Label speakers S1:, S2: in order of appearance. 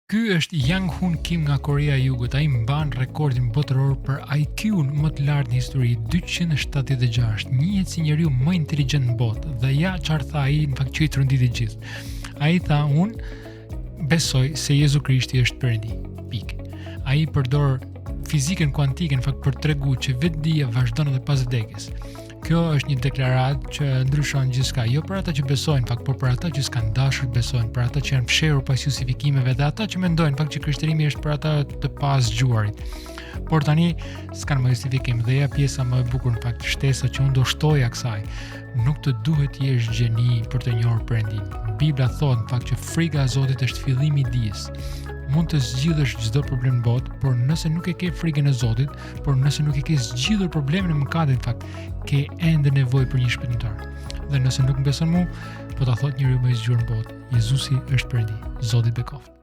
S1: Ky është Yang Hun Kim nga Korea e Jugut. Ai mban rekordin botëror për IQ-n më të lartë në histori, 276. Njihet si njeriu më inteligjent në botë. Dhe ja çfarë tha ai, në fakt që i tronditi gjithë. Ai tha, unë besoj se Jezu Krishti është Perëndi. Pikë. Ai përdor fizikën kuantike në fakt për treguar që vetë dia vazhdon edhe pas vdekjes. Kjo është një deklaratë që ndryshon gjithçka, jo për ata që besojnë, fakt, por për ata që s'kan dashur të besojnë, për ata që janë fshehur pas justifikimeve dhe ata që mendojnë fakt që krishterimi është për ata të pazgjuarit. Por tani s'kan më justifikim dhe ja pjesa më e bukur në fakt, shtesa që unë do shtoja kësaj. Nuk të duhet të jesh gjeni për të njohur Perëndin. Bibla thotë në fakt që frika e Zotit është fillimi i dijes. Mund të zgjidhësh çdo problem në botë, por nëse nuk e ke frikën e Zotit, por nëse nuk e ke zgjidhur problemin e mëkatit, në fakt, ke ende nevojë për një shpëtimtar. Dhe nëse nuk më beson mua, po ta thot njeriu më i zgjuar në botë, Jezusi është Perëndi, Zoti bekoft.